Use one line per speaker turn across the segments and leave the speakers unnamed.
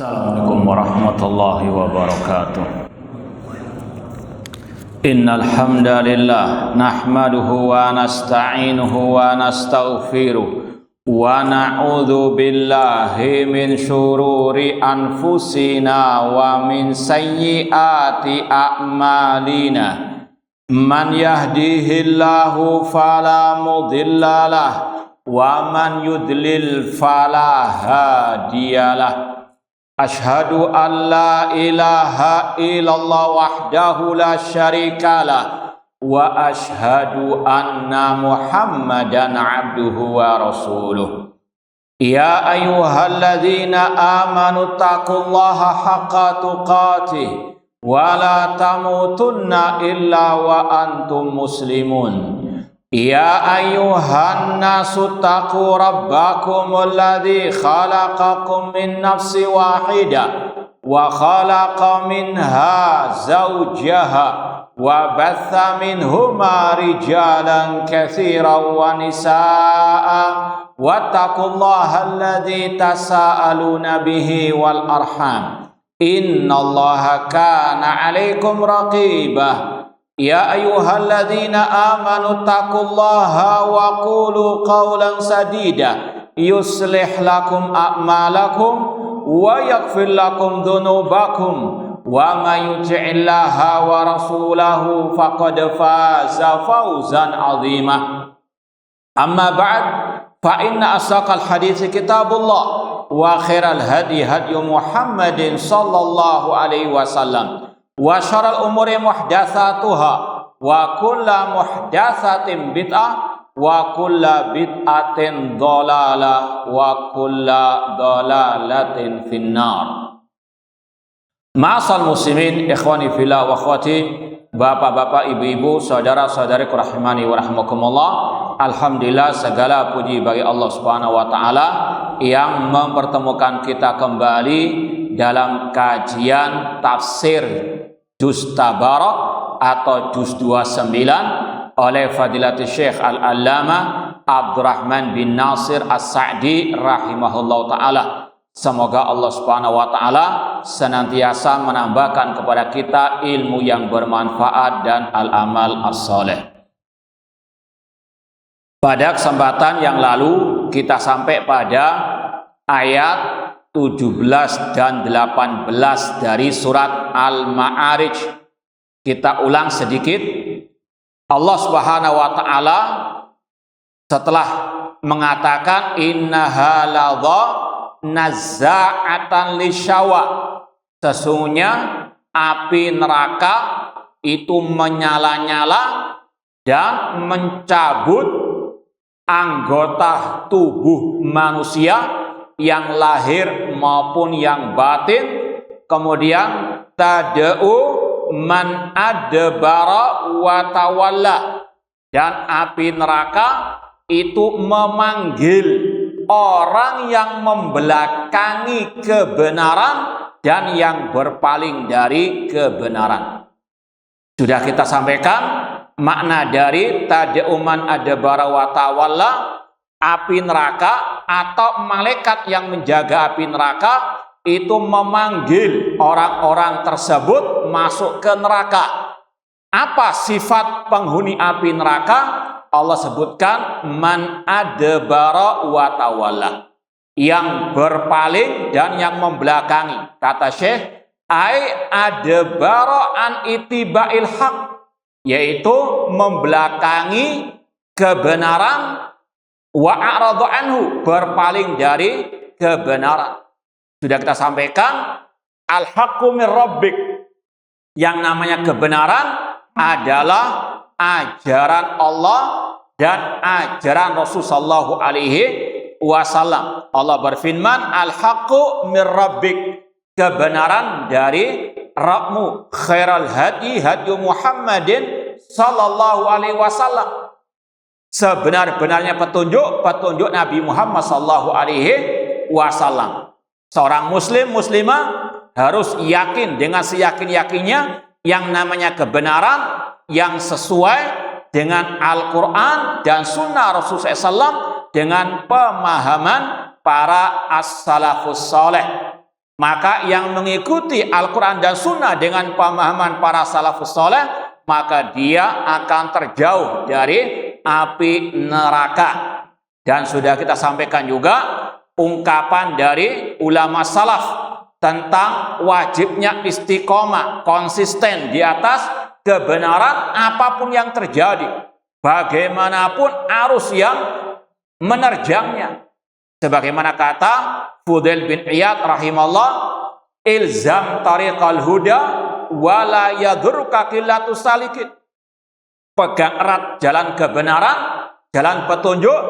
Assalamualaikum warahmatullahi wabarakatuh. Innal hamdalillah nahmaduhu wa nasta'inuhu wa nastaghfiruh wa na'udzu billahi min syururi anfusina wa min sayyiati a'malina. Man yahdihillahu fala mudhillalah wa man yudlil fala hadiyalah. Ashhadu an la ilaha illallah wahdahu la syarikalah wa ashhadu anna Muhammadan abduhu wa rasuluh. Ya ayyuhalladzina amanu taqullaha haqqa tuqatih wa la tamutunna illa wa antum muslimun. Ya ayyuhan nasu taqu rabbakumul ladzi khalaqakum min nafsin wahidah wa khalaqa minha zawjaha wa batha minhuma rijalan katsiran wa nisaa'a wattaqullaha alladzi tasaaluna bihi wal arham innallaha kana 'alaikum raqibah. Ya ayyuhalladzina amanu taqullaha wa qulu qawlan sadida yuslih lakum a'malakum wa yaghfir lakum dhunubakum wa may yuti'illaha wa rasulahu faqad faza fawzan 'azima. Amma ba'd, fa inna asaqal hadits kitabullah wa khairal hadi hadyu Muhammadin sallallahu alaihi wasallam wa syarrul umuri muhdatsatuha wa kullu muhdatsatin bid'ah wa kullu bid'atin dhalalah wa kullu dhalalatin finnar. Ma'asal muslimin, ikhwani fillah wa akhwati, bapak-bapak, ibu-ibu, saudara-saudariku rahimani wa rahmakumullah. Alhamdulillah, segala puji bagi Allah Subhanahu wa taala yang mempertemukan kita kembali dalam kajian tafsir Juz Tabarak atau Juz 29 oleh Fadilatul Syekh Al-Allamah Abdurrahman bin Nasir As-Sa'di rahimahullah ta'ala. Semoga Allah Subhanahu wa ta'ala senantiasa menambahkan kepada kita ilmu yang bermanfaat dan al-amal as-saleh. Pada kesempatan yang lalu kita sampai pada ayat 17 dan 18 dari surat Al-Ma'arij. Kita ulang sedikit. Allah Subhanahu wa ta'ala setelah mengatakan innaha ladha nazza'atan lisyawa, sesungguhnya api neraka itu menyala-nyala dan mencabut anggota tubuh manusia yang lahir maupun yang batin. Kemudian tad'u man adbara wa tawalla, dan api neraka itu memanggil orang yang membelakangi kebenaran dan yang berpaling dari kebenaran. Sudah kita sampaikan makna dari tad'u man adbara wa tawalla. Api neraka atau malaikat yang menjaga api neraka itu memanggil orang-orang tersebut masuk ke neraka. Apa sifat penghuni api neraka? Allah sebutkan man adbara wa tawalla, yang berpaling dan yang membelakangi. Kata Syekh, ai adbara an itiba'il haq, yaitu membelakangi kebenaran, wa a'radu anhu, berpaling dari kebenaran. Sudah kita sampaikan al-haqqu mir rabbik, yang namanya kebenaran adalah ajaran Allah dan ajaran Rasul sallallahu alaihi wasallam. Allah berfirman al-haqqu mir rabbik, kebenaran dari Rabbmu, khairal hadi hadyu Muhammadin sallallahu alaihi wasallam. Sebenar-benarnya petunjuk Nabi Muhammad sallallahu alaihi wasallam. Seorang muslim muslimah harus yakin dengan seyakin-yakinnya yang namanya kebenaran yang sesuai dengan Al-Quran dan Sunnah Rasulullah SAW dengan pemahaman para as-salafus saleh. Maka yang mengikuti Al-Quran dan Sunnah dengan pemahaman para salafus soleh, maka dia akan terjauh dari api neraka. Dan sudah kita sampaikan juga ungkapan dari ulama salaf tentang wajibnya istiqomah, konsisten di atas kebenaran apapun yang terjadi, bagaimanapun arus yang menerjangnya. Sebagaimana kata Fudail bin Iyad rahimahullah, ilzam tariqal huda wala yadurruka qillatus salikin. Pegang erat jalan kebenaran, jalan petunjuk,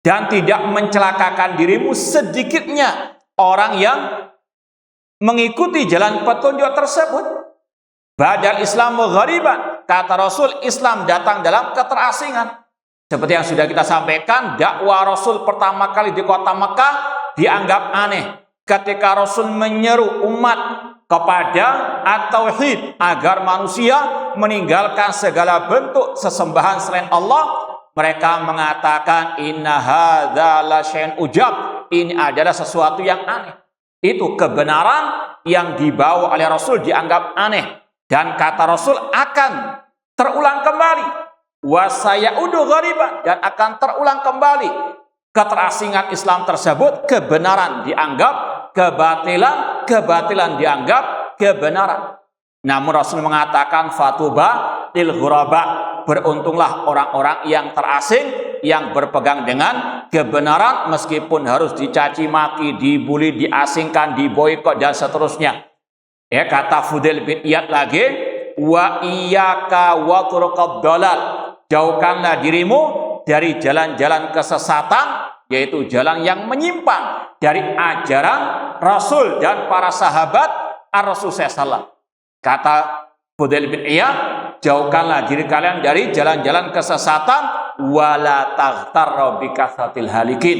dan tidak mencelakakan dirimu sedikitnya orang yang mengikuti jalan petunjuk tersebut. Badal Islamu ghariban, kata Rasul, Islam datang dalam keterasingan. Seperti yang sudah kita sampaikan, dakwah Rasul pertama kali di kota Mekah dianggap aneh ketika Rasul menyeru umat kepada at-tauhid, agar manusia meninggalkan segala bentuk sesembahan selain Allah. Mereka mengatakan inna hadza la syai'un ujab, ini adalah sesuatu yang aneh. Itu kebenaran yang dibawa oleh Rasul dianggap aneh, dan kata Rasul akan terulang kembali. Wasayaudu ghariban, dan akan terulang kembali keterasingan Islam tersebut. Kebenaran dianggap kebatilan, kebatilan dianggap kebenaran. Namun Rasul mengatakan fatuba lil ghuraba, beruntunglah orang-orang yang terasing yang berpegang dengan kebenaran meskipun harus dicaci maki, dibully, diasingkan, diboikot dan seterusnya. Ya, kata Fudail bin Iyad lagi, wa iyyaka wa turuqad dalal, jauhkanlah dirimu dari jalan-jalan kesesatan, yaitu jalan yang menyimpang dari ajaran Rasul dan para sahabat Ar-Rasul SAW. Kata Fudail bin Iyad, jauhkanlah diri kalian dari jalan-jalan kesesatan, wala taghtarra bikasratil halikin,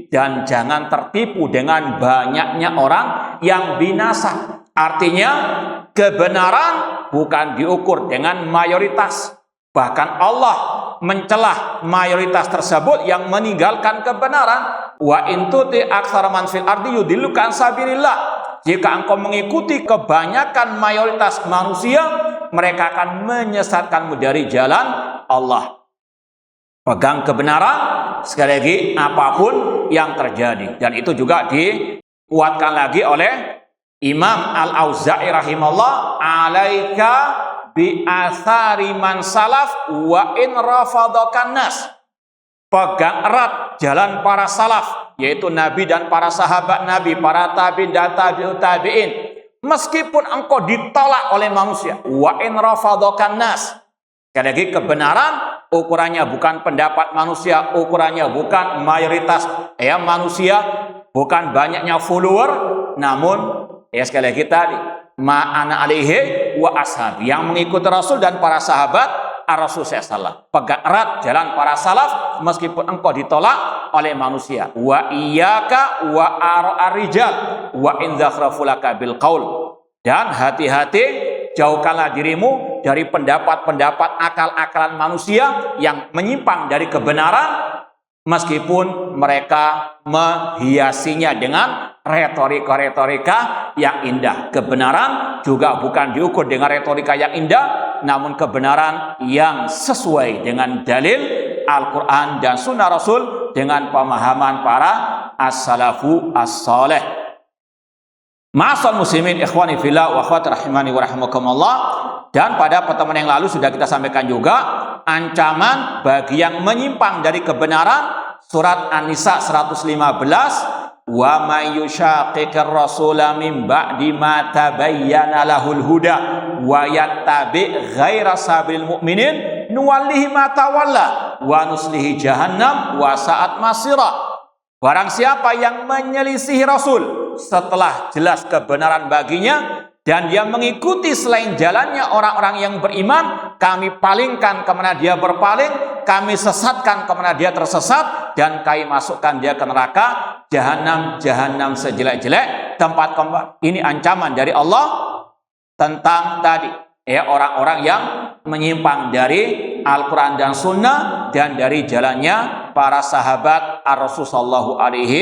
dan jangan tertipu dengan banyaknya orang yang binasa. Artinya kebenaran bukan diukur dengan mayoritas. Bahkan Allah mencelah mayoritas tersebut yang meninggalkan kebenaran. Wa intuti aktsara man fil ardi yudilluka an sabilillah. Jika engkau mengikuti kebanyakan mayoritas manusia, mereka akan menyesatkanmu dari jalan Allah. Pegang kebenaran sekali lagi apapun yang terjadi. Dan itu juga dikuatkan lagi oleh Imam Al-Auza'i rahimahullah, alaika bi athari man salaf wa in rafadakan nas. Pegang erat jalan para salaf, yaitu Nabi dan para sahabat Nabi, para tabi'in dan tabi'ut tabi'in, meskipun engkau ditolak oleh manusia. Wa in rafadakan nas. Sekali lagi, kebenaran ukurannya bukan pendapat manusia, ukurannya bukan mayoritas manusia, bukan banyaknya follower, namun sekali lagi tadi, ma'ana alaihi wa ashabi, yang mengikuti Rasul dan para sahabat Ar-Rasul SAW. Pegang erat jalan para salaf meskipun engkau ditolak oleh manusia. Wa iyyaka wa ar-rijal wa in zakhrafu laka bil qaul. Dan hati-hati, jauhkanlah dirimu dari pendapat-pendapat akal-akalan manusia yang menyimpang dari kebenaran, meskipun mereka menghiasinya dengan retorika-retorika yang indah. Kebenaran juga bukan diukur dengan retorika yang indah, namun kebenaran yang sesuai dengan dalil Al-Quran dan Sunnah Rasul dengan pemahaman para as-salafu as-saleh. Ma'asal muslimin ikhwani fillah wa akhwati rahimani wa rahimakumullah. Dan pada pertemuan yang lalu sudah kita sampaikan juga ancaman bagi yang menyimpang dari kebenaran. Surat An-Nisa 115, wa may yushaqiqir rasula min ba'di ma tabayyana lahul huda wa yattabi' ghaira sabilil mu'minin nuwallihi ma tawalla wa nuslihi jahannam wa sa'at masira. Barang siapa yang menyelisihi Rasul setelah jelas kebenaran baginya dan dia mengikuti selain jalannya orang-orang yang beriman, kami palingkan kemana dia berpaling, kami sesatkan kemana dia tersesat, dan kami masukkan dia ke neraka jahanam, jahanam sejelek-jelek tempat kembali. Ini ancaman dari Allah tentang tadi orang-orang yang menyimpang dari Al-Quran dan Sunnah dan dari jalannya para sahabat Ar-Rasul sallallahu alaihi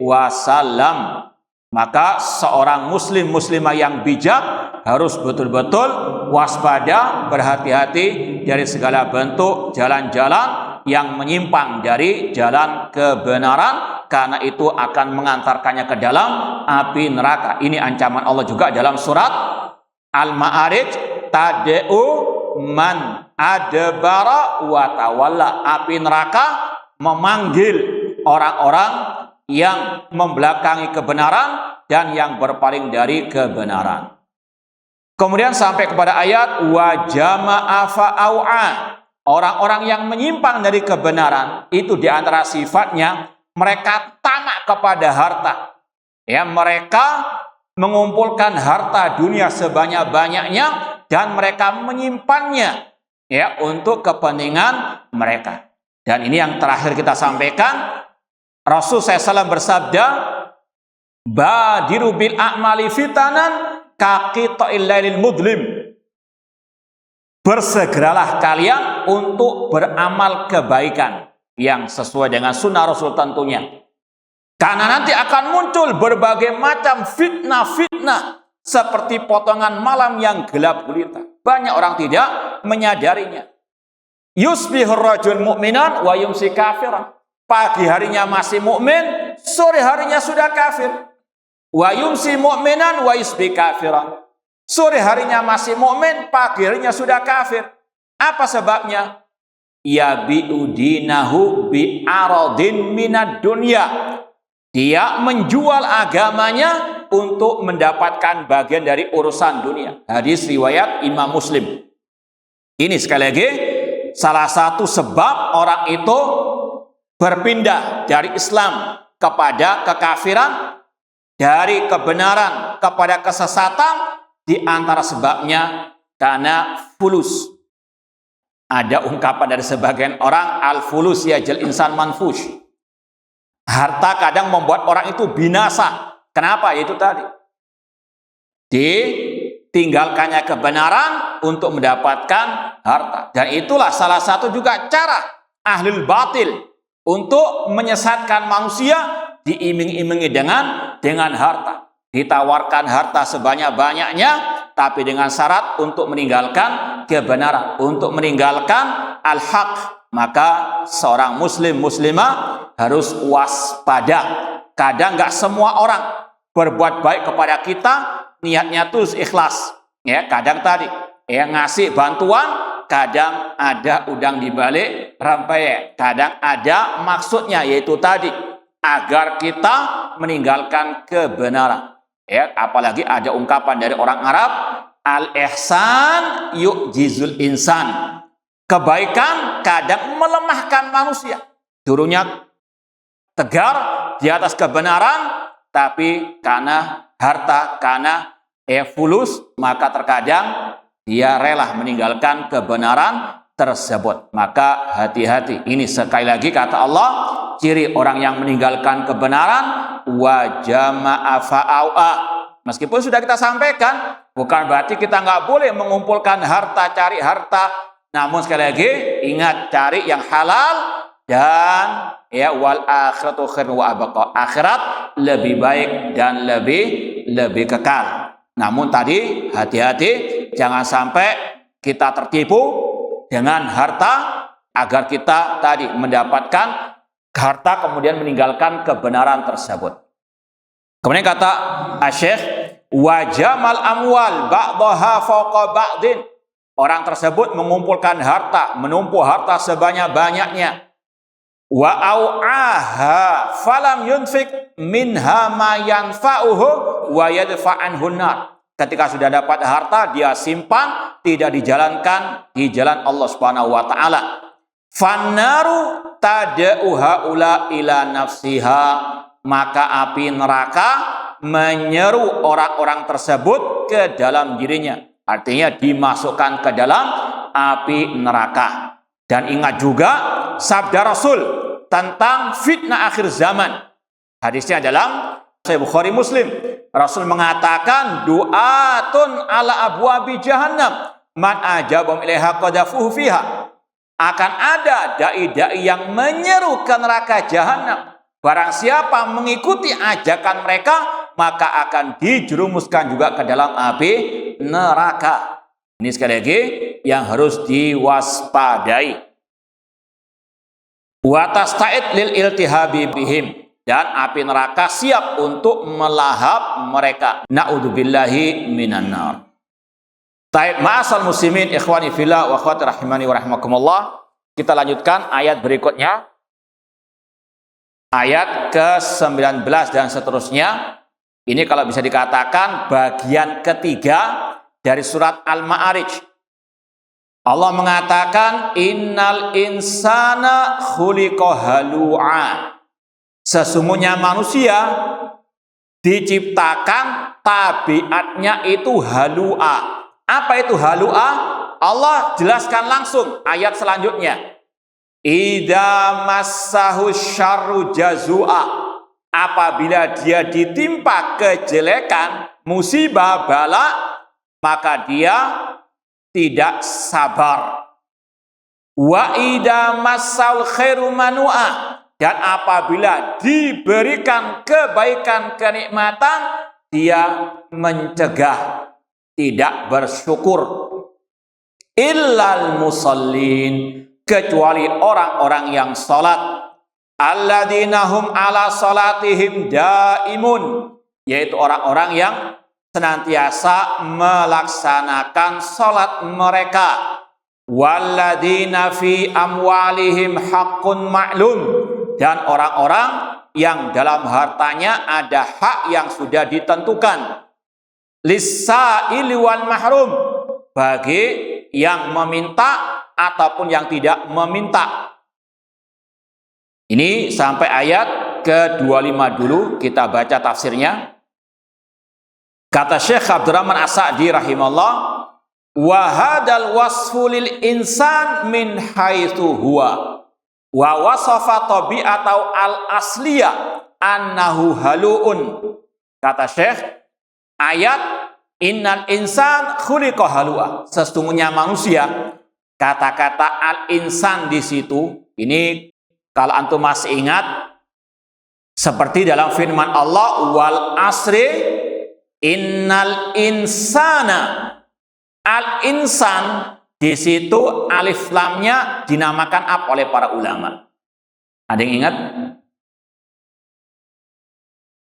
wasallam. Maka seorang muslim muslimah yang bijak harus betul-betul waspada, berhati-hati dari segala bentuk jalan-jalan yang menyimpang dari jalan kebenaran, karena itu akan mengantarkannya ke dalam api neraka. Ini ancaman Allah juga dalam surat Al-Ma'arij, tad'u man adbara wa tawalla. Api neraka memanggil orang-orang yang membelakangi kebenaran dan yang berpaling dari kebenaran. Kemudian sampai kepada ayat wa jama'a fa'au'a. Orang-orang yang menyimpang dari kebenaran itu di antara sifatnya mereka tamak kepada harta. Ya, mereka mengumpulkan harta dunia sebanyak-banyaknya dan mereka menyimpannya ya untuk kepentingan mereka. Dan ini yang terakhir kita sampaikan. Rasul SAW bersabda, badiru bil a'mali fitanan kaqita'il lailil mudlim. Bersegeralah kalian untuk beramal kebaikan yang sesuai dengan sunnah Rasul tentunya. Karena nanti akan muncul berbagai macam fitnah-fitnah seperti potongan malam yang gelap gulita. Banyak orang tidak menyadarinya. Yusbihur rajul mu'minan wa yumsi kafiran. Pagi harinya masih mukmin, sore harinya sudah kafir. Wa yumsi mu'minan wa yusbi kafiran. Sore harinya masih mukmin, pagi harinya sudah kafir. Apa sebabnya? Yabi'u dinahu bi aradin minad dunya. Dia menjual agamanya untuk mendapatkan bagian dari urusan dunia. Hadis riwayat Imam Muslim. Ini sekali lagi salah satu sebab orang itu berpindah dari Islam kepada kekafiran, dari kebenaran kepada kesesatan, di antara sebabnya karena fulus. Ada ungkapan dari sebagian orang, al-fulus yaj'al insan manfush. Harta kadang membuat orang itu binasa. Kenapa? Itu tadi. Ditinggalkannya kebenaran untuk mendapatkan harta. Dan itulah salah satu juga cara ahlul batil untuk menyesatkan manusia, diiming-imingi dengan harta. Ditawarkan harta sebanyak-banyaknya, tapi dengan syarat untuk meninggalkan kebenaran, untuk meninggalkan al-haq. Maka seorang muslim muslimah harus waspada. Kadang nggak semua orang berbuat baik kepada kita niatnya tulus ikhlas. Ya, kadang tadi ngasih bantuan, kadang ada udang di balik rempeyek, kadang ada maksudnya, yaitu tadi agar kita meninggalkan kebenaran. Ya, apalagi ada ungkapan dari orang Arab, al-ihsan yu'jizul insan. Kebaikan kadang melemahkan manusia. Dulunya tegar di atas kebenaran, tapi karena harta, karena fulus, maka terkadang dia rela meninggalkan kebenaran tersebut. Maka hati-hati. Ini sekali lagi kata Allah, ciri orang yang meninggalkan kebenaran, wa jama'a fa'au'a. Meskipun sudah kita sampaikan, bukan berarti kita nggak boleh mengumpulkan harta, cari harta. Namun sekali lagi ingat, cari yang halal, dan ya wal akhiratu khairun wa abqa. Akhirat lebih baik dan lebih kekal. Namun tadi hati-hati, jangan sampai kita tertipu dengan harta agar kita tadi mendapatkan harta kemudian meninggalkan kebenaran tersebut. Kemudian kata Asy-Syaikh, wa jamal amwal ba'daha fawqa ba'din. Orang tersebut mengumpulkan harta, menumpuk harta sebanyak-banyaknya. Wa au'aha falam yunfik minha ma yanfa'uhu wa yadfa'anhu nar. Ketika sudah dapat harta, dia simpan, tidak dijalankan di jalan Allah Subhanahu wa taala. Fannaru tad'u haula ila nafsiha. Maka api neraka menyeru orang-orang tersebut ke dalam dirinya. Artinya dimasukkan ke dalam api neraka. Dan ingat juga sabda Rasul tentang fitnah akhir zaman. Hadisnya dalam Sahih Bukhari Muslim. Rasul mengatakan, du'atun ala abwabi jahannam man ajabum ilaiha qadafuhu fiha. Akan ada dai-dai yang menyeru ke neraka jahannam. Barang siapa mengikuti ajakan mereka, maka akan dijerumuskan juga ke dalam api neraka. Ini sekali lagi yang harus diwaspadai. Wa tasta'id lil iltihabi bihim, dan api neraka siap untuk melahap mereka. Na'udzubillahi minan nar. Taib ma'asal muslimin ikhwani fillah wa akhwati rahimani wa rahimakumullah. Kita lanjutkan ayat berikutnya. Ayat ke-19 dan seterusnya. Ini kalau bisa dikatakan bagian ketiga dari surat Al-Ma'arij. Allah mengatakan innal insana khuliqa halu'a. Sesungguhnya manusia diciptakan tabiatnya itu halu'a. Apa itu halu'a? Allah jelaskan langsung ayat selanjutnya. Idza massahu syarru jazua. Apabila dia ditimpa kejelekan, musibah, bala, maka dia tidak sabar. Wa idza massal khairu manua. Dan apabila diberikan kebaikan, kenikmatan, dia mencegah, tidak bersyukur. Illal musallin, kecuali orang-orang yang salat. Alladzina hum ala salatihim daimun, yaitu orang-orang yang senantiasa melaksanakan salat mereka. Walladzina fi amwalihim haqqun ma'lum, dan orang-orang yang dalam hartanya ada hak yang sudah ditentukan. Lis-sa'ili wal mahrum, bagi yang meminta ataupun yang tidak meminta. Ini sampai ayat ke-25 dulu, kita baca tafsirnya. Kata Syekh Abdurrahman As-Sa'di rahimahullah, wa hadal wasfu lil insan min haitsu huwa wa wasafa tabi'atau al-asliyah annahu halu'un. Kata Syekh, ayat innal insan khuliqa halu'a, sesungguhnya manusia, kata-kata al-insan di situ, ini kalau antum masih ingat, seperti dalam firman Allah, wal asri innal insana. Al-insan di situ alif lamnya dinamakan apa oleh para ulama? Ada yang ingat?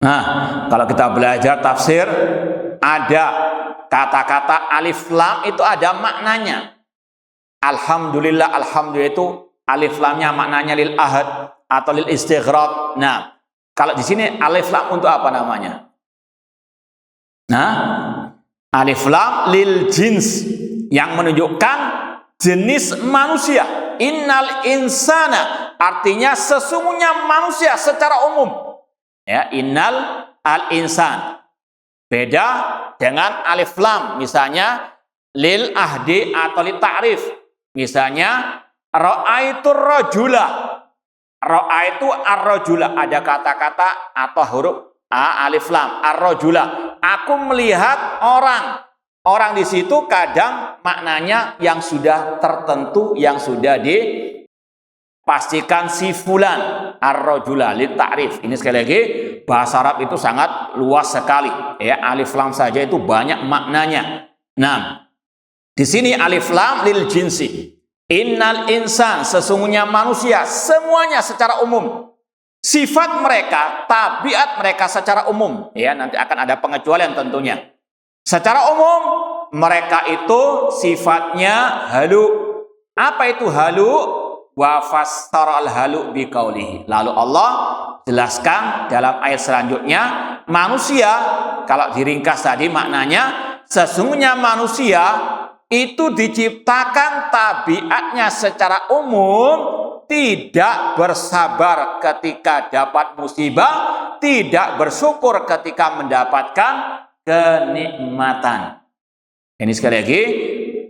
Nah, kalau kita belajar tafsir, ada kata-kata alif lam itu ada maknanya. Alhamdulillah, alhamdulillah itu alif lamnya maknanya lil ahad atau lil istighraq. Nah, kalau di sini alif lam untuk apa namanya? Nah, alif lam lil jins, yang menunjukkan jenis manusia. Innal insana, artinya sesungguhnya manusia secara umum. Ya, innal al insan. Beda dengan alif lam, misalnya lil ahdi atau lil ta'rif. Misalnya ra'aitu rajula. Ra'aitu ar-rajula, ada kata-kata atau huruf alif lam, ar-rajula. Aku melihat orang. Orang di situ kadang maknanya yang sudah tertentu, yang sudah dipastikan si fulan, ar-rajula lit ta'rif. Ini sekali lagi bahasa Arab itu sangat luas sekali. Ya, alif lam saja itu banyak maknanya. Nah, di sini alif lam lil jinsi. Innal insan, sesungguhnya manusia, semuanya secara umum. Sifat mereka, tabiat mereka secara umum. Ya, nanti akan ada pengecualian tentunya. Secara umum, mereka itu sifatnya halu. Apa itu halu? Wa fassara al-halu biqaulihi. Lalu Allah jelaskan dalam ayat selanjutnya, manusia, kalau diringkas tadi maknanya, sesungguhnya manusia itu diciptakan tabiatnya secara umum tidak bersabar ketika dapat musibah, tidak bersyukur ketika mendapatkan kenikmatan. Ini sekali lagi,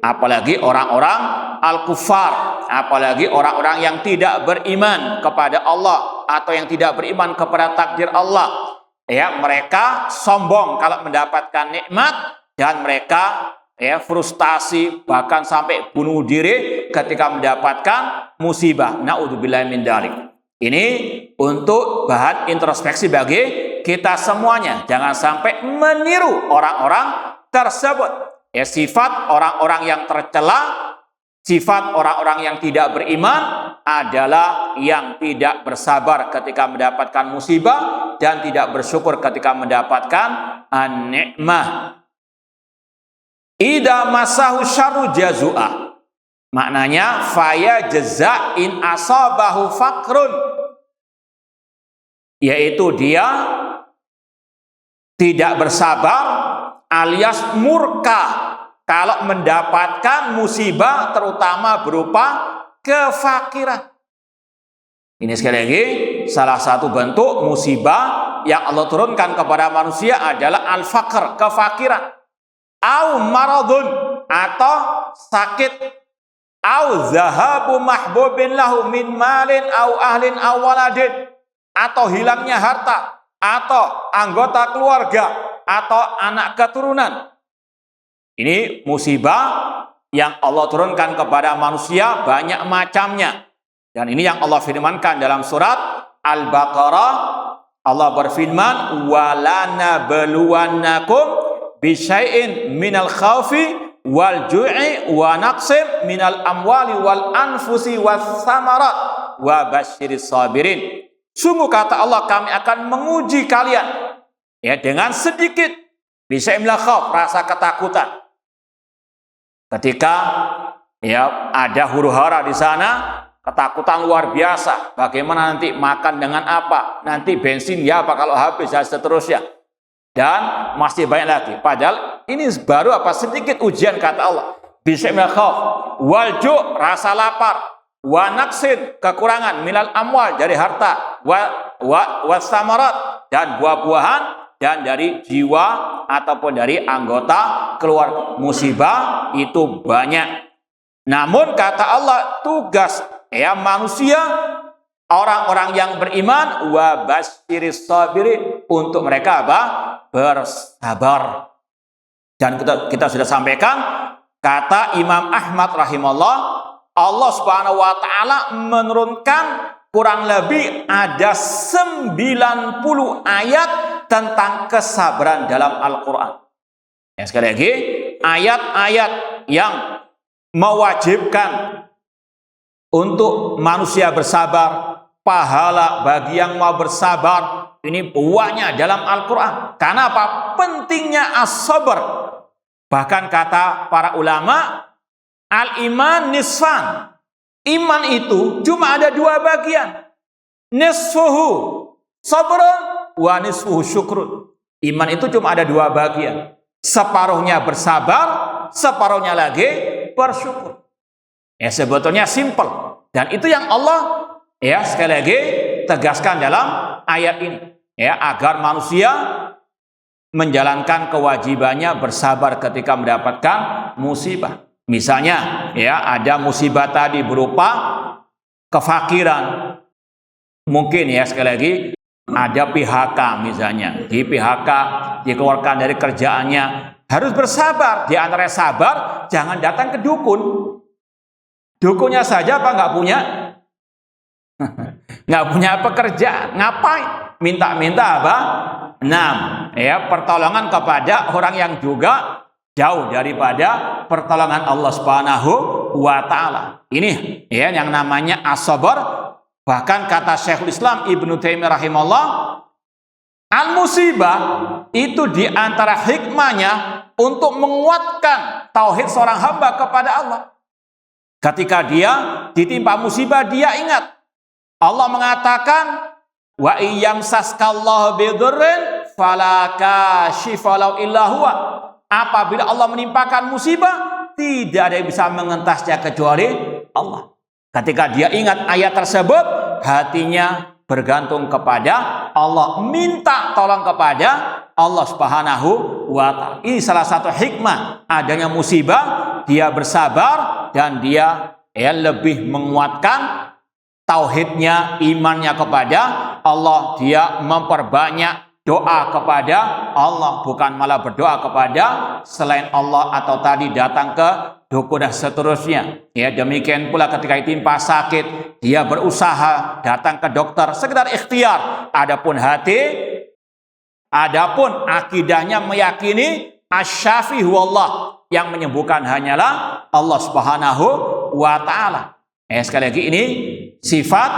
apalagi orang-orang al-kufar, apalagi orang-orang yang tidak beriman kepada Allah atau yang tidak beriman kepada takdir Allah. Ya, mereka sombong kalau mendapatkan nikmat, dan mereka frustasi, bahkan sampai bunuh diri ketika mendapatkan musibah. Na'udzubillahi min dzalik. Ini untuk bahan introspeksi bagi kita semuanya jangan sampai meniru orang-orang tersebut. Ya, sifat orang-orang yang tercela, sifat orang-orang yang tidak beriman adalah yang tidak bersabar ketika mendapatkan musibah dan tidak bersyukur ketika mendapatkan an-ni'mah. Idza masahu syarru jazua. Maknanya faya jaza in asabahu fakrun. Yaitu dia tidak bersabar alias murka kalau mendapatkan musibah terutama berupa kefakiran. Ini sekali lagi salah satu bentuk musibah yang Allah turunkan kepada manusia adalah al-faqr, kefakiran. Au maradun, atau sakit. Au zahabu mahbubin lahu min malin au ahlin au waladin, atau hilangnya harta, atau anggota keluarga, atau anak keturunan. Ini musibah yang Allah turunkan kepada manusia banyak macamnya. Dan ini yang Allah firmankan dalam surat Al-Baqarah. Allah berfirman, وَلَنَبْلُوَنَّكُمْ بِشَيْءٍ مِنَ الْخَوْفِ وَالْجُوعِ وَنَقْصٍ مِنَ الْأَمْوَالِ وَالْأَنْفُسِ وَالثَّمَرَاتِ وَبَشِّرِ الصَّابِرِينَ. Sungguh kata Allah, kami akan menguji kalian ya dengan sedikit bisa khauf, rasa ketakutan. Ketika ya ada huru-hara di sana, ketakutan luar biasa. Bagaimana nanti makan dengan apa? Nanti bensin ya apa kalau habis dan seterusnya. Dan masih banyak lagi. Padahal ini baru apa sedikit ujian kata Allah. Bisa khauf, walju rasa lapar, wa naqsin kekurangan minal amwal dari harta, wa samarat dan buah-buahan, dan dari jiwa ataupun dari anggota keluarga. Musibah itu banyak. Namun kata Allah, tugas ya manusia, orang-orang yang beriman, wa basyiris sabirin, untuk mereka apa? Bersabar. Dan kita sudah sampaikan, kata Imam Ahmad rahimahullah, Allah Subhanahu wa taala menurunkan kurang lebih ada 90 ayat tentang kesabaran dalam Al-Quran. Ya, sekali lagi, ayat-ayat yang mewajibkan untuk manusia bersabar, pahala bagi yang mau bersabar, ini buahnya dalam Al-Quran. Karena apa? Pentingnya as-sabar. Bahkan kata para ulama, al-iman nisfan. Iman itu cuma ada dua bagian. Nisfuhu sabrun wa nisfuhu syukrun. Iman itu cuma ada dua bagian. Separuhnya bersabar, separuhnya lagi bersyukur. Ya sebetulnya simple. Dan itu yang Allah ya sekali lagi tegaskan dalam ayat ini. Ya agar manusia menjalankan kewajibannya bersabar ketika mendapatkan musibah. Misalnya ya ada musibah tadi berupa kefakiran. Mungkin ya sekali lagi ada PHK misalnya, di PHK dikeluarkan dari kerjaannya, harus bersabar. Di antara sabar, jangan datang ke dukun. Dukunnya saja apa nggak punya? Nggak punya pekerjaan, ngapain? Minta-minta apa? 6. Ya pertolongan kepada orang yang juga jauh daripada pertolongan Allah Subhanahu wa taala. Ini ya yang namanya as-sabar. Bahkan kata Syekhul Islam Ibnu Taimiyah rahimahullah, al-musibah itu di antara hikmahnya untuk menguatkan tauhid seorang hamba kepada Allah. Ketika dia ditimpa musibah, dia ingat Allah mengatakan, wa iyyamsaskallahu bidurrin fala kashifa lahu illa huwa. Apabila Allah menimpakan musibah, tidak ada yang bisa mengentasnya kecuali Allah. Ketika dia ingat ayat tersebut, hatinya bergantung kepada Allah, minta tolong kepada Allah Subhanahu wa taala. Ini salah satu hikmah adanya musibah, dia bersabar dan dia lebih menguatkan tauhidnya, imannya kepada Allah. Dia memperbanyak doa kepada Allah, bukan malah berdoa kepada selain Allah atau tadi datang ke dukun dan seterusnya. Ya, demikian pula ketika ditimpa sakit, dia berusaha datang ke dokter sekedar ikhtiar. Adapun hati Adapun akidahnya meyakini asy-syafi huwallah, yang menyembuhkan hanyalah Allah Subhanahu wa taala. Sekali lagi ini sifat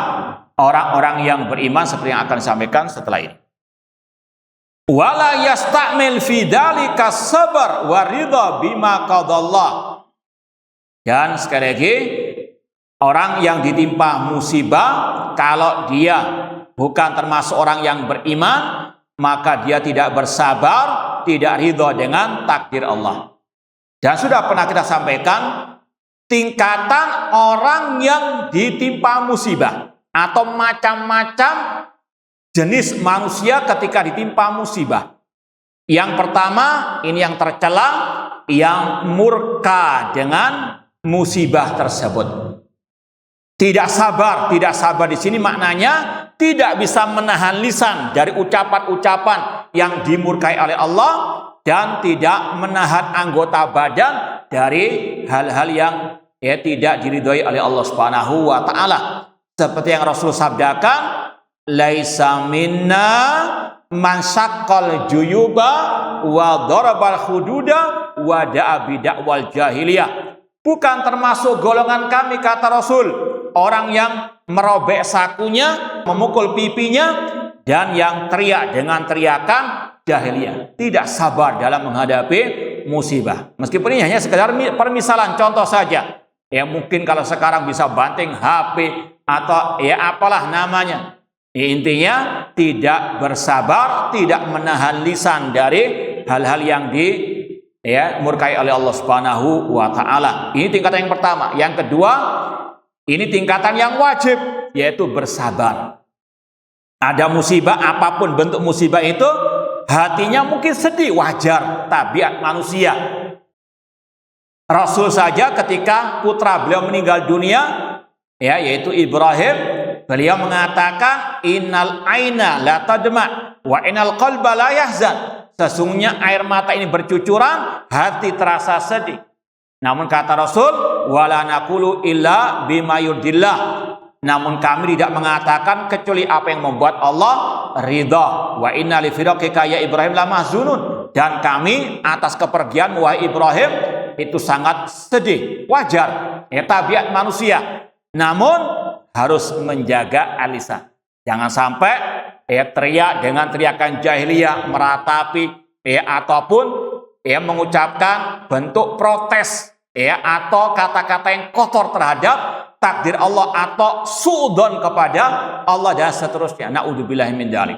orang-orang yang beriman seperti yang akan disampaikan setelah ini. Wala yastamil fi dzalika sabar wa ridha bima qadallah. Dan sekali lagi, orang yang ditimpa musibah, kalau dia bukan termasuk orang yang beriman, maka dia tidak bersabar, tidak ridha dengan takdir Allah. Dan sudah pernah kita sampaikan, tingkatan orang yang ditimpa musibah atau macam-macam jenis manusia ketika ditimpa musibah. Yang pertama, ini yang tercela, yang murka dengan musibah tersebut. Tidak sabar di sini maknanya tidak bisa menahan lisan dari ucapan-ucapan yang dimurkai oleh Allah, dan tidak menahan anggota badan dari hal-hal yang tidak diridhoi oleh Allah Subhanahu wa taala. Seperti yang Rasul sabdakan, laisa minna man syaqqal juyuba wa darabal hududa wa da'a bid'awal jahiliyah. Bukan termasuk golongan kami, kata Rasul, orang yang merobek sakunya, memukul pipinya, dan yang teriak dengan teriakan jahiliyah. Tidak sabar dalam menghadapi musibah. Meskipun ini hanya sekedar permisalan, contoh saja. Ya mungkin kalau sekarang bisa banting HP atau apalah namanya. Intinya tidak bersabar, tidak menahan lisan dari hal-hal yang murkai oleh Allah Subhanahu wa taala. Ini tingkatan yang pertama. Yang kedua, ini tingkatan yang wajib, yaitu bersabar. Ada musibah, apapun bentuk musibah itu, hatinya mungkin sedih, wajar, tabiat manusia. Rasul saja ketika putra beliau meninggal dunia, yaitu Ibrahim, beliau mengatakan, innal aina la tadma wa innal qalba la yahzan. Sesungguhnya air mata ini bercucuran, hati terasa sedih. Namun kata Rasul, wala naqulu illa bima yurdillah. Namun kami tidak mengatakan kecuali apa yang membuat Allah ridha. Wa inna li firaqika ya Ibrahim la mahzunun. Dan kami atas kepergian wahai Ibrahim itu sangat sedih. Wajar, tabiat manusia. Namun harus menjaga lisan. Jangan sampai teriak dengan teriakan jahiliyah, meratapi ataupun mengucapkan bentuk protes atau kata-kata yang kotor terhadap takdir Allah atau suudzon kepada Allah dan seterusnya. Naudzubillahi min dzalik.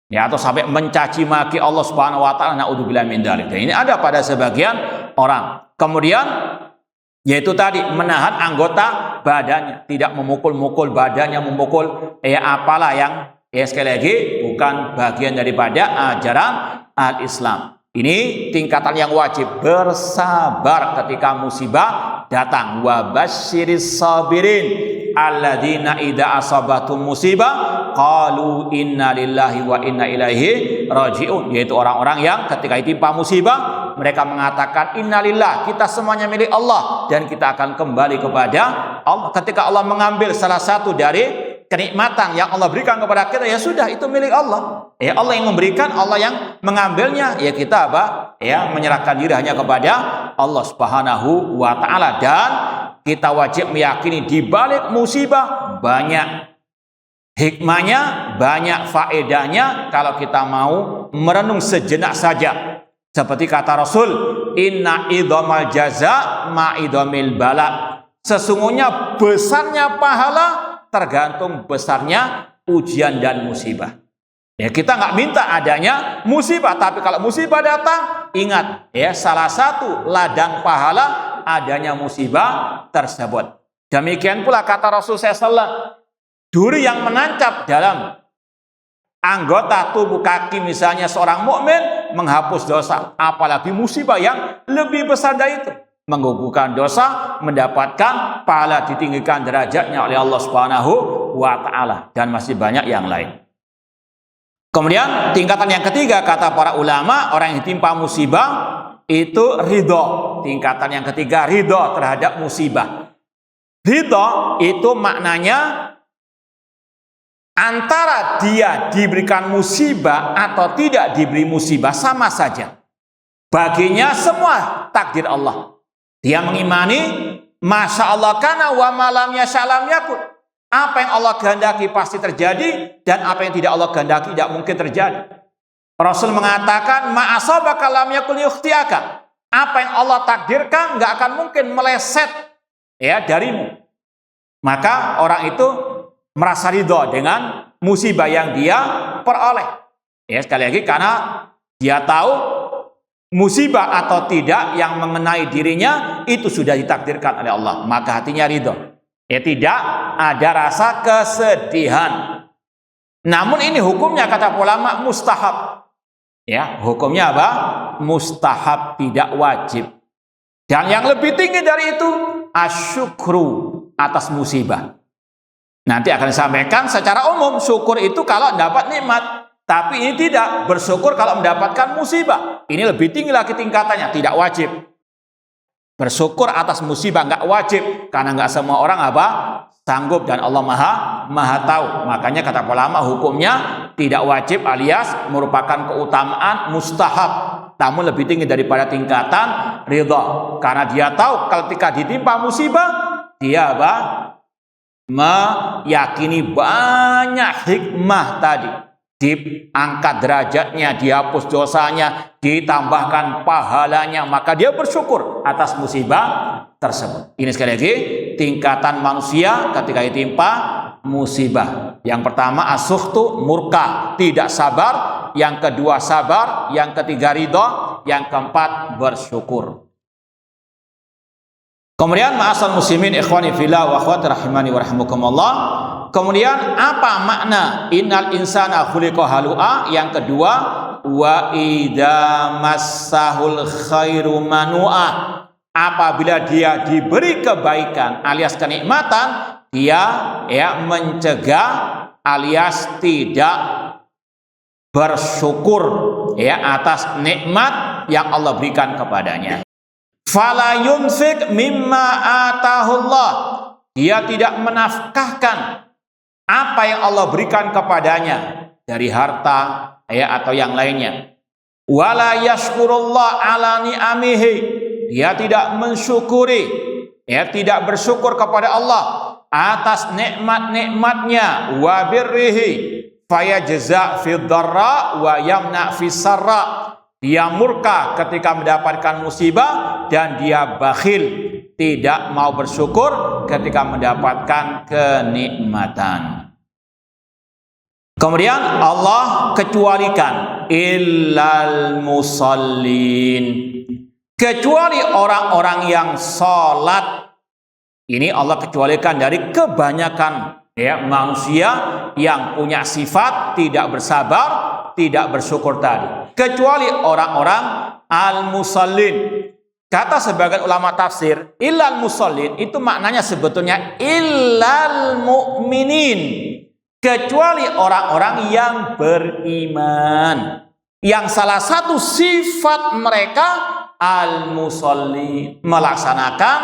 Atau sampai mencaci maki Allah Subhanahu wa taala, naudzubillahi min dzalik. Dan ini ada pada sebagian orang. Kemudian yaitu tadi menahan anggota badannya, tidak memukul-mukul badannya, memukul apalah yang sekali lagi bukan bagian daripada ajaran al-Islam. Ini tingkatan yang wajib, bersabar ketika musibah datang. Wa basyiris sabirin alladzina idza asabatum musibah qalu inna lillahi wa inna ilaihi rajiun. Yaitu orang-orang yang ketika ditimpa musibah mereka mengatakan innalillah, kita semuanya milik Allah dan kita akan kembali kepada Allah. Ketika Allah mengambil salah satu dari kenikmatan yang Allah berikan kepada kita, ya sudah, itu milik Allah. Allah yang memberikan, Allah yang mengambilnya. Ya kita menyerahkan diri hanya kepada Allah Subhanahu wa taala. Dan kita wajib meyakini di balik musibah banyak hikmahnya, banyak faedahnya kalau kita mau merenung sejenak saja. Seperti kata Rasul, inna idhamal jaza ma idhamil bala. Sesungguhnya besarnya pahala tergantung besarnya ujian dan musibah. Kita nggak minta adanya musibah, tapi kalau musibah datang, ingat salah satu ladang pahala adanya musibah tersebut. Demikian pula kata Rasul SAW, duri yang menancap dalam anggota tubuh kaki misalnya seorang mukmin menghapus dosa, apalagi musibah yang lebih besar dari itu, menggugurkan dosa, mendapatkan pahala, ditinggikan derajatnya oleh Allah Subhanahu wa taala, dan masih banyak yang lain. Kemudian tingkatan yang ketiga kata para ulama, orang yang ditimpa musibah itu ridho. Tingkatan yang ketiga ridho terhadap musibah. Ridho itu maknanya Antara dia diberikan musibah atau tidak diberi musibah sama saja. Baginya semua takdir Allah. Dia mengimani masya Allah kana wa malam yashalam yakun. Apa yang Allah kehendaki pasti terjadi, dan apa yang tidak Allah kehendaki tidak mungkin terjadi. Rasul mengatakan ma'asabaka lam yakun yukhtiaka. Apa yang Allah takdirkan nggak akan mungkin meleset ya darimu. Maka orang itu merasa ridho dengan musibah yang dia peroleh. Ya, sekali lagi karena dia tahu musibah atau tidak yang mengenai dirinya itu sudah ditakdirkan oleh Allah, maka hatinya ridho. Ya, tidak ada rasa kesedihan. Namun ini hukumnya kata ulama mustahab. Ya, hukumnya apa? Mustahab, tidak wajib. Dan yang lebih tinggi dari itu asyukru atas musibah. Nanti akan disampaikan secara umum, syukur itu kalau dapat nikmat. Tapi ini tidak, bersyukur kalau mendapatkan musibah. Ini lebih tinggi lagi tingkatannya, tidak wajib. Bersyukur atas musibah nggak wajib, karena nggak semua orang apa? Sanggup, dan Allah maha tahu. Makanya kata ulama hukumnya tidak wajib alias merupakan keutamaan mustahab. Namun lebih tinggi daripada tingkatan ridha. Karena dia tahu ketika ditimpa musibah, dia apa? Meyakini banyak hikmah tadi. Diangkat derajatnya, dihapus dosanya, ditambahkan pahalanya, maka dia bersyukur atas musibah tersebut. Ini sekali lagi tingkatan manusia ketika ditimpa musibah. Yang pertama asukhtu, murka, tidak sabar. Yang kedua sabar. Yang ketiga ridho. Yang keempat bersyukur. Kemudian ma'asal muslimin ikhwani fillah wa akhwati rahimani wa rahimakumullah. Kemudian apa makna innal insana khuliqa halu'a? Yang kedua wa idza massahul khairu manu'a. Apabila dia diberi kebaikan alias kenikmatan, dia ya mencegah alias tidak bersyukur ya atas nikmat yang Allah berikan kepadanya. Fala yunfik mimma atahullah. Dia tidak menafkahkan apa yang Allah berikan kepadanya dari harta ya atau yang lainnya. Wala yashkurullah ala ni'amihi. Dia tidak mensyukuri ya, tidak bersyukur kepada Allah atas nikmat-nikmatnya. Wa birrihi fayajza fid dharra wa yamna fis sarra. Dia murka ketika mendapatkan musibah dan dia bakhil, tidak mau bersyukur ketika mendapatkan kenikmatan. Kemudian Allah kecualikan illal musallin, kecuali orang-orang yang sholat. Ini Allah kecualikan dari kebanyakan ya manusia yang punya sifat tidak bersabar, tidak bersyukur tadi. Kecuali orang-orang al-musallin. Kata sebagian ulama tafsir, illal musallin itu maknanya sebetulnya illal mu'minin. Kecuali orang-orang yang beriman. Yang salah satu sifat mereka al-musallin, melaksanakan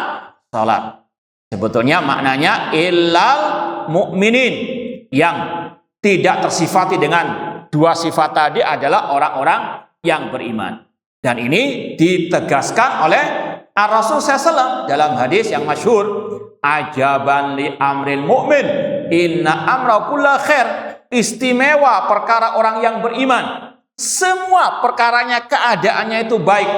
salat. Sebetulnya maknanya illal mu'minin, yang tidak tersifati dengan dua sifat tadi adalah orang-orang yang beriman. Dan ini ditegaskan oleh Rasul SAW dalam hadis yang masyhur, ajaban li amril mu'min inna amra kulla khair. Istimewa perkara orang yang beriman, semua perkaranya keadaannya itu baik.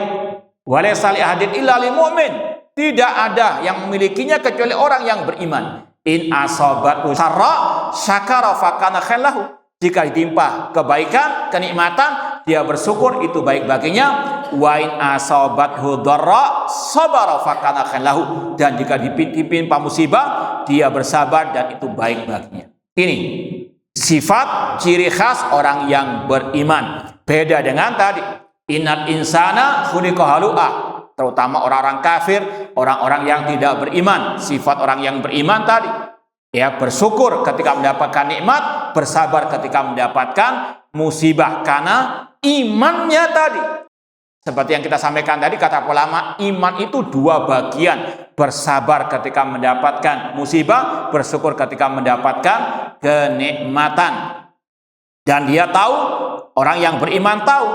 Walaysa li ahadin illa lil mu'min. Tidak ada yang memilikinya kecuali orang yang beriman. In asabatu sarra syakara fakana khair lahu. Jika ditimpa kebaikan, kenikmatan, dia bersyukur, itu baik baginya. Wa in asabathu dharra sabara fakana khair lahu. Dan jika ditimpa musibah, dia bersabar dan itu baik baginya. Ini sifat ciri khas orang yang beriman. Beda dengan tadi, innal insana khuliqa halu'a. Terutama orang-orang kafir, orang-orang yang tidak beriman. Sifat orang yang beriman tadi, ya, bersyukur ketika mendapatkan nikmat, bersabar ketika mendapatkan musibah, karena imannya tadi. Seperti yang kita sampaikan tadi, kata ulama, iman itu dua bagian. Bersabar ketika mendapatkan musibah, bersyukur ketika mendapatkan kenikmatan. Dan dia tahu, orang yang beriman tahu,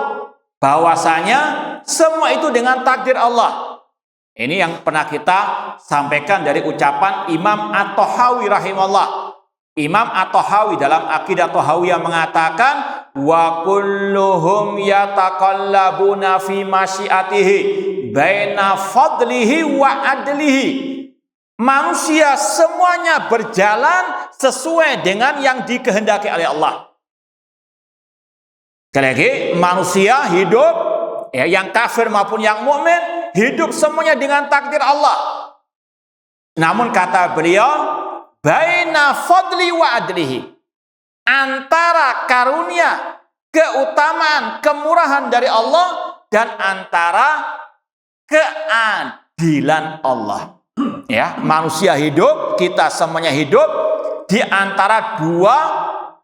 bahwasanya semua itu dengan takdir Allah. Ini yang pernah kita sampaikan dari ucapan Imam At-Tahawi rahimahullah. Imam At-Tahawi dalam Aqidah Tahawiyah mengatakan, wa kulluhum yataqallabuna fi masyiatihi baina fadlihi wa adlihi. Manusia semuanya berjalan sesuai dengan yang dikehendaki oleh Allah. Sekali lagi, manusia hidup, yang kafir maupun yang mukmin, hidup semuanya dengan takdir Allah. Namun kata beliau, baina fadli wa adlihi, antara karunia, keutamaan, kemurahan dari Allah dan antara keadilan Allah. Ya, manusia hidup, kita semuanya hidup di antara dua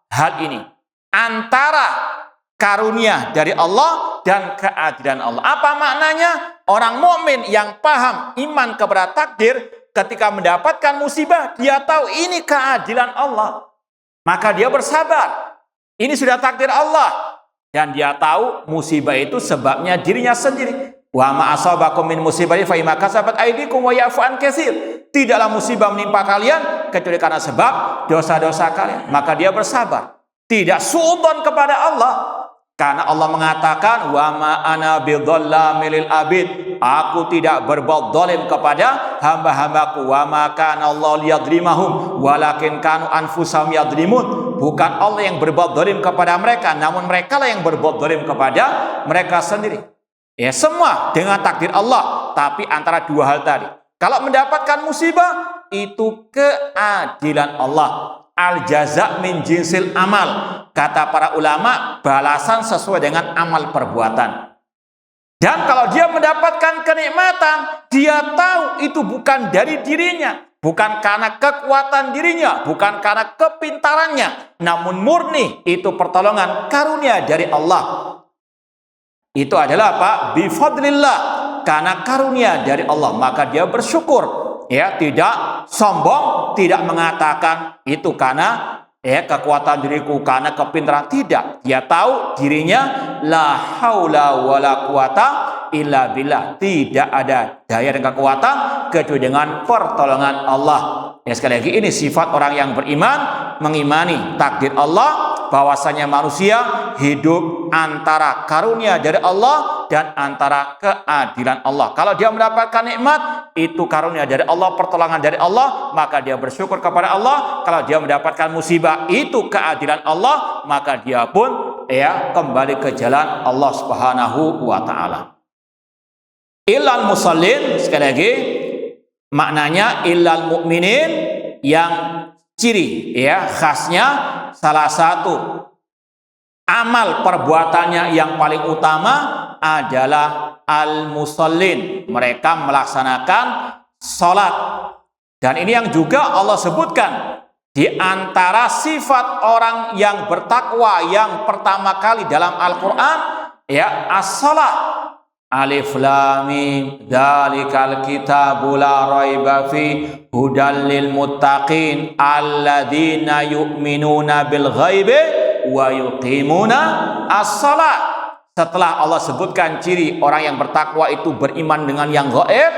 hal ini. Antara karunia dari Allah dan keadilan Allah. Apa maknanya? Orang mukmin yang paham iman kepada takdir, ketika mendapatkan musibah, dia tahu ini keadilan Allah. Maka dia bersabar. Ini sudah takdir Allah. Dan dia tahu musibah itu sebabnya dirinya sendiri. Wa ma asabakum min musibatin fa bima kasabat aydikum wa ya'fu an katsir. Tidaklah musibah menimpa kalian kecuali karena sebab dosa-dosa kalian. Maka dia bersabar. Tidak suudzon kepada Allah. Karena Allah mengatakan, wa ma ana bidzallamin lil abid. Aku tidak berbuat zalim kepada hamba-hambaku. Wa ma kana Allah liyadzlimahum walakin kanu anfusahum yadzlimun. Bukan Allah yang berbuat zalim kepada mereka, namun mereka lah yang berbuat zalim kepada mereka sendiri. Ya, semua dengan takdir Allah, tapi antara dua hal tadi. Kalau mendapatkan musibah, itu keadilan Allah. Al-jaza' min jinsil amal. Kata para ulama, balasan sesuai dengan amal perbuatan. Dan kalau dia mendapatkan kenikmatan, dia tahu itu bukan dari dirinya, bukan karena kekuatan dirinya, bukan karena kepintarannya, namun murni itu pertolongan karunia dari Allah. Itu adalah apa? Bifadlillah, karena karunia dari Allah, maka dia bersyukur. Ya, tidak sombong, tidak mengatakan itu karena kekuatan diriku, karena kepintaran. Tidak, dia tahu dirinya la haula wala quwata illa billah, tidak ada daya dan kekuatan kecuali dengan pertolongan Allah. Ya, sekali lagi, ini sifat orang yang beriman, mengimani takdir Allah, bahwasanya manusia hidup antara karunia dari Allah dan antara keadilan Allah. Kalau dia mendapatkan nikmat, itu karunia dari Allah, pertolongan dari Allah, maka dia bersyukur kepada Allah. Kalau dia mendapatkan musibah, itu keadilan Allah, maka dia pun kembali ke jalan Allah Subhanahu wa taala. Illal musallin, sekali lagi maknanya illal mu'minin, yang ciri khasnya salah satu amal perbuatannya yang paling utama adalah al-musallin. Mereka melaksanakan salat. Dan ini yang juga Allah sebutkan di antara sifat orang yang bertakwa yang pertama kali dalam Al-Qur'an, as-salat. Alif lam mim dzalikal kitabu la raiba fi hudal lil muttaqin alladzina yu'minuna bil ghaibi wa yuqimuna as-salat. Setelah Allah sebutkan ciri orang yang bertakwa itu beriman dengan yang gaib,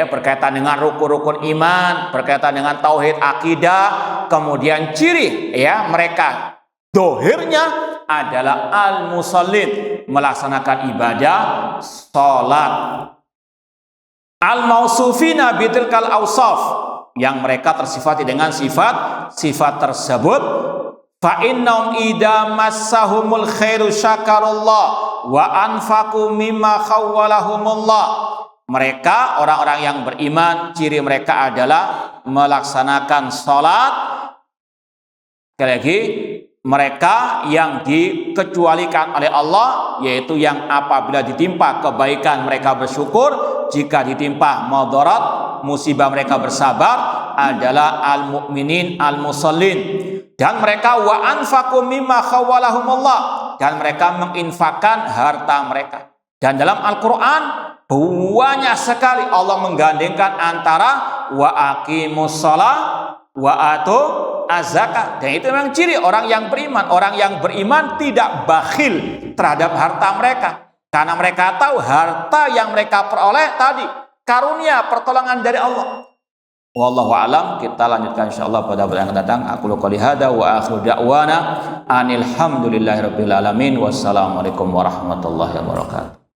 berkaitan dengan rukun-rukun iman, berkaitan dengan tauhid akidah, kemudian ciri mereka dohirnya adalah al-musallin, melaksanakan ibadah salat. Al-mausufina bitilkal awsaf, yang mereka tersifati dengan sifat tersebut. Fa innahum idza massahumul khairu syakarullah wa anfaqu mimma khawwalahumullah. Mereka orang-orang yang beriman, ciri mereka adalah melaksanakan salat. Sekali lagi, mereka yang dikecualikan oleh Allah, yaitu yang apabila ditimpa kebaikan mereka bersyukur, jika ditimpa madarat, musibah mereka bersabar, adalah al-mu'minin al-musallin. Dan mereka wa anfaqu mimma khawwalahumullah, dan mereka menginfakkan harta mereka. Dan dalam Al-Quran banyak sekali Allah menggandengkan antara wa aqimus shalah wa atu az-zakah. Dan itu memang ciri orang yang beriman. Orang yang beriman tidak bakhil terhadap harta mereka. Karena mereka tahu harta yang mereka peroleh tadi karunia, pertolongan dari Allah. Wallahu alam. Kita lanjutkan insyaallah pada bulan yang akan datang. Aku qouli hada wa akhiru da'wana anil hamdulillahirabbil alamin. Wassalamualaikum warahmatullahi wabarakatuh.